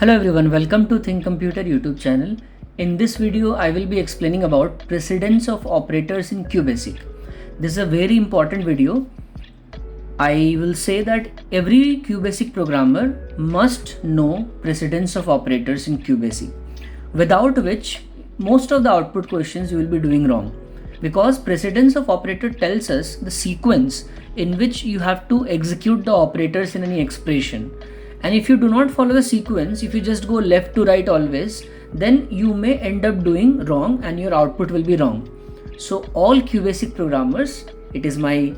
Hello everyone, welcome to ThinkComputer YouTube channel. In this video, I will be explaining about precedence of operators in QBasic. This is a very important video. I will say that every QBasic programmer must know precedence of operators in QBasic, without which most of the output questions you will be doing wrong. Because precedence of operator tells us the sequence in which you have to execute the operators in any expression. And if you do not follow the sequence, if you just go left to right always, then you may end up doing wrong and your output will be wrong. So all QBasic programmers, it is my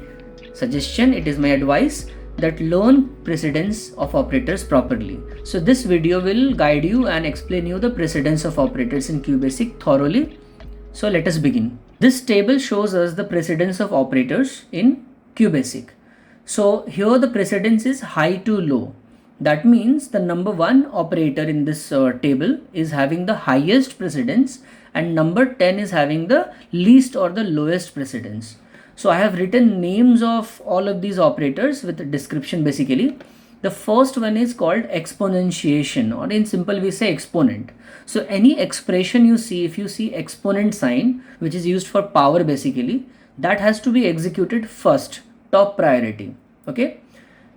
suggestion, it is my advice that learn precedence of operators properly. So this video will guide you and explain you the precedence of operators in QBasic thoroughly. So let us begin. This table shows us the precedence of operators in QBasic. So here the precedence is high to low. That means the number one operator in this table is having the highest precedence and number 10 is having the least or the lowest precedence. So I have written names of all of these operators with a description basically. The first one is called exponentiation, or in simple we say exponent. So any expression you see, if you see exponent sign, which is used for power basically, that has to be executed first, top priority. Okay.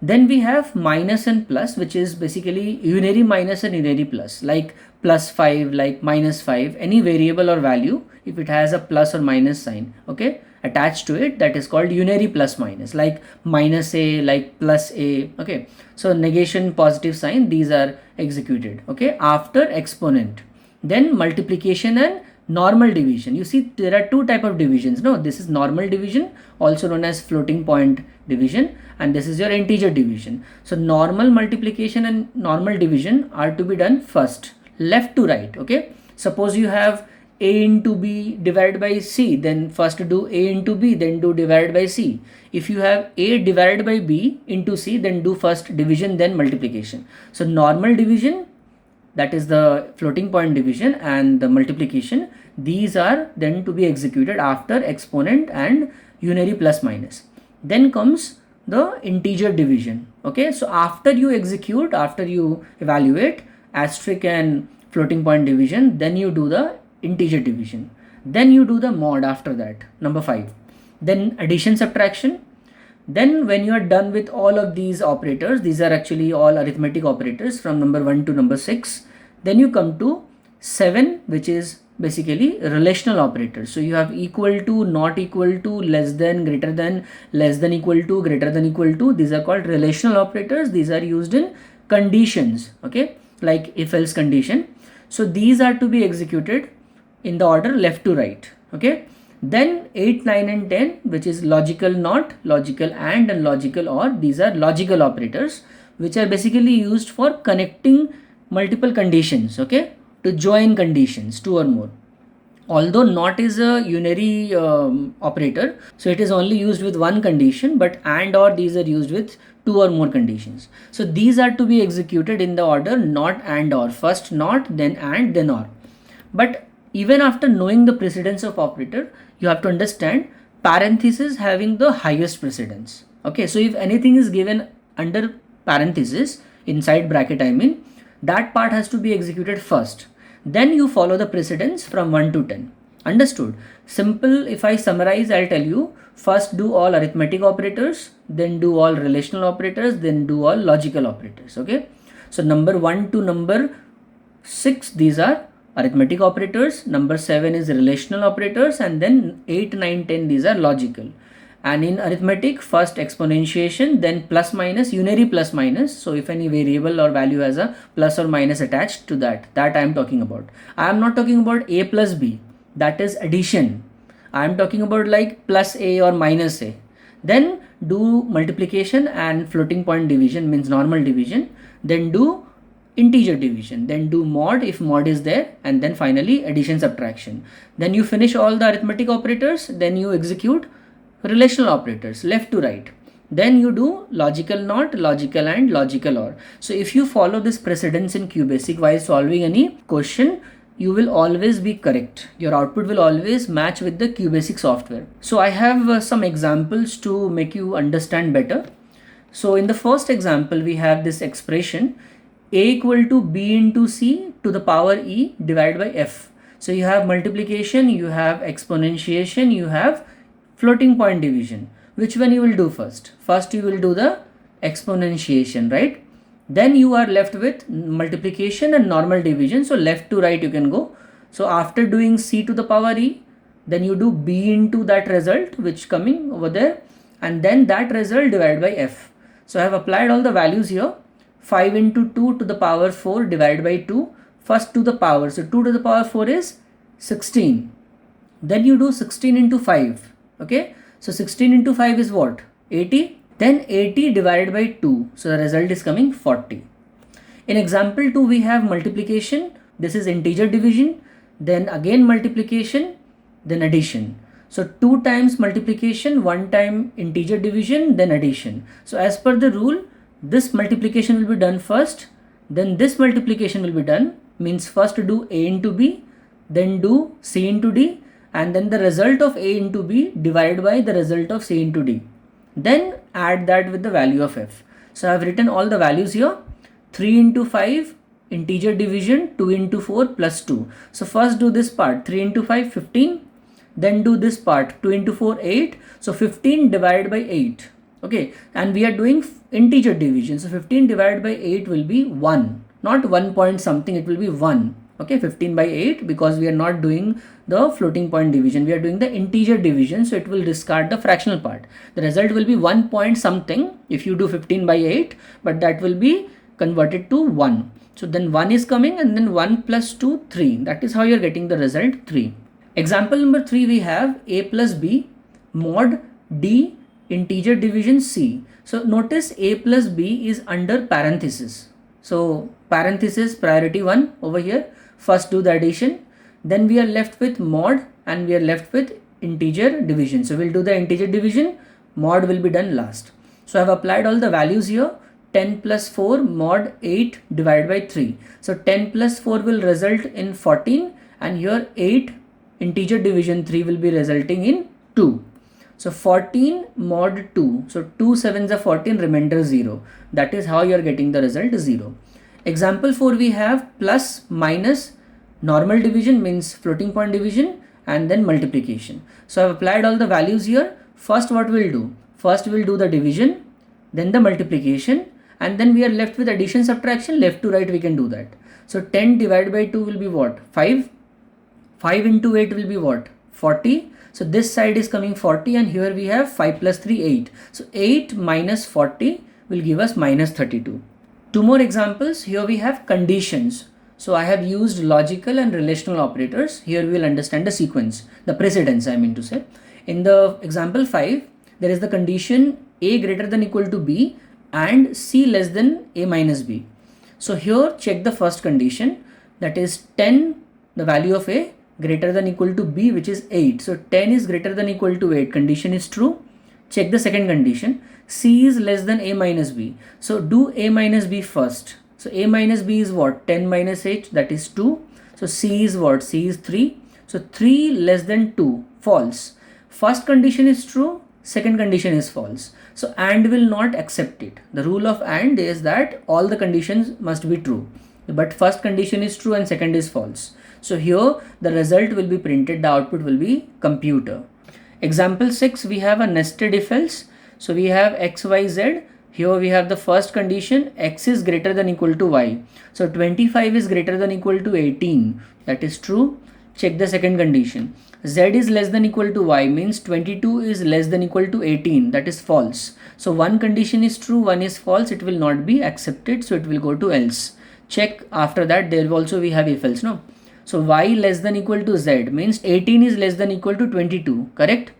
Then we have minus and plus, which is basically unary minus and unary plus, like plus 5, like minus 5, any variable or value, if it has a plus or minus sign, okay, attached to it, that is called unary plus minus, like minus a, like plus a, okay. So negation, positive sign, these are executed, okay, after exponent. Then multiplication and normal division. You see there are two type of divisions. No, this is normal division, also known as floating point division, and this is your integer division. So normal multiplication and normal division are to be done first, left to right. Okay, suppose you have a into b divided by c, then first do a into b, then do divided by c. If you have a divided by b into c, then do first division, then multiplication. So normal division, that is the floating point division, and the multiplication, these are then to be executed after exponent and unary plus minus. Then comes the integer division. Okay, so after you execute, after you evaluate asterisk and floating point division, then you do the integer division. Then you do the mod after that, number 5. Then addition, subtraction. Then when you are done with all of these operators, these are actually all arithmetic operators from number 1 to number 6. Then you come to 7, which is basically relational operators. So you have equal to, not equal to, less than, greater than, less than equal to, greater than equal to. These are called relational operators. These are used in conditions, okay, like if else condition. So these are to be executed in the order left to right, okay. Then 8, 9 and 10, which is logical not, logical and logical or, these are logical operators, which are basically used for connecting multiple conditions, okay, to join conditions, 2 or more. Although not is a unary operator, so it is only used with one condition, but and or, these are used with 2 or more conditions. So these are to be executed in the order not and or, first not, then and, then or. But even after knowing the precedence of operator, you have to understand parenthesis having the highest precedence. Okay, so if anything is given under parenthesis, inside bracket I mean, that part has to be executed first. Then you follow the precedence from 1 to 10. Understood? Simple, if I summarize, I'll tell you, first do all arithmetic operators, then do all relational operators, then do all logical operators. Okay, so number 1 to number 6, these are arithmetic operators, number 7 is relational operators, and then 8, 9, 10, these are logical. And in arithmetic, first exponentiation, then plus minus, unary plus minus. So if any variable or value has a plus or minus attached to that I am talking about. I am not talking about a plus b, that is addition. I am talking about like plus a or minus a. Then do multiplication and floating point division, means normal division. Then do integer division, then do mod if mod is there, and then finally addition, subtraction. Then you finish all the arithmetic operators, then you execute relational operators left to right. Then you do logical not, logical and, logical or. So if you follow this precedence in QBasic while solving any question, you will always be correct. Your output will always match with the QBasic software. So I have some examples to make you understand better. So in the first example, we have this expression a equal to b into c to the power e divided by f. So you have multiplication, you have exponentiation, you have floating point division. Which one you will do first? First you will do the exponentiation, right? Then you are left with multiplication and normal division. So left to right you can go. So after doing c to the power e, then you do b into that result which coming over there, and then that result divided by f. So I have applied all the values here. 5 into 2 to the power 4 divided by 2. First to the power. So 2 to the power 4 is 16. Then you do 16 into 5. Okay. So 16 into 5 is what? 80. Then 80 divided by 2. So the result is coming 40. In example 2 we have multiplication. This is integer division. Then again multiplication. Then addition. So 2 times multiplication, 1 time integer division, then addition. So as per the rule, this multiplication will be done first, then this multiplication will be done. Means first do a into b, then do c into d, and then the result of a into b divided by the result of c into d. Then add that with the value of f. So I have written all the values here. 3 into 5 integer division, 2 into 4 plus 2. So first do this part, 3 into 5 15. Then do this part, 2 into 4 8. So 15 divided by 8. Okay, and we are doing integer division. So 15 divided by 8 will be 1, not 1 point something, it will be 1. Okay, 15 by 8, because we are not doing the floating point division, we are doing the integer division, so it will discard the fractional part. The result will be 1 point something if you do 15 by 8, but that will be converted to 1. So then 1 is coming, and then 1 plus 2 3. That is how you are getting the result 3. Example number 3, we have a plus b mod d integer division c. So notice a plus b is under parenthesis. So parenthesis priority 1 over here. First do the addition, then we are left with mod, and we are left with integer division. So we'll do the integer division, mod will be done last. So I have applied all the values here. 10 plus 4 mod 8 divided by 3. So 10 plus 4 will result in 14, and here 8 integer division 3 will be resulting in 2. So 14 mod 2. So 2 7s are 14, remainder 0. That is how you are getting the result 0. Example 4, we have plus minus normal division, means floating point division, and then multiplication. So I have applied all the values here. First what we'll do? First we'll do the division, then the multiplication, and then we are left with addition subtraction. Left to right we can do that. So 10 divided by 2 will be what? 5. 5 into 8 will be what? 40. So this side is coming 40, and here we have 5 plus 3 8. So 8 minus 40 will give us minus 32. Two more examples. Here we have conditions. So I have used logical and relational operators. Here we will understand the sequence, the precedence I mean to say. In the example 5, there is the condition a greater than equal to b and c less than a minus b. So here check the first condition, that is 10, the value of a greater than equal to b, which is 8. So 10 is greater than equal to 8. Condition is true. Check the second condition. C is less than a minus b. So do a minus b first. So a minus b is what? 10 minus 8, that is 2. So c is what? C is 3. So 3 less than 2, false. First condition is true. Second condition is false. So AND will not accept it. The rule of AND is that all the conditions must be true. But first condition is true and second is false. So here the result will be printed, the output will be computer. Example 6, we have a nested if else. So we have x, y, z. Here we have the first condition, x is greater than equal to y. So 25 is greater than equal to 18. That is true. Check the second condition. Z is less than equal to y, means 22 is less than equal to 18. That is false. So one condition is true, one is false. It will not be accepted. So it will go to else. Check after that. There also we have if else. No. So y less than equal to z means 18 is less than equal to 22. Correct?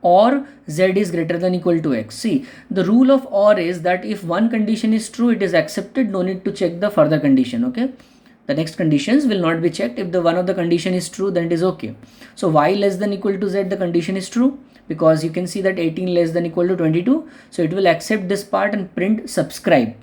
Or z is greater than equal to x. See, the rule of OR is that if one condition is true, it is accepted. No need to check the further condition. Okay. The next conditions will not be checked. If the one of the condition is true, then it is okay. So y less than equal to z, the condition is true, because you can see that 18 less than equal to 22. So it will accept this part and print subscribe.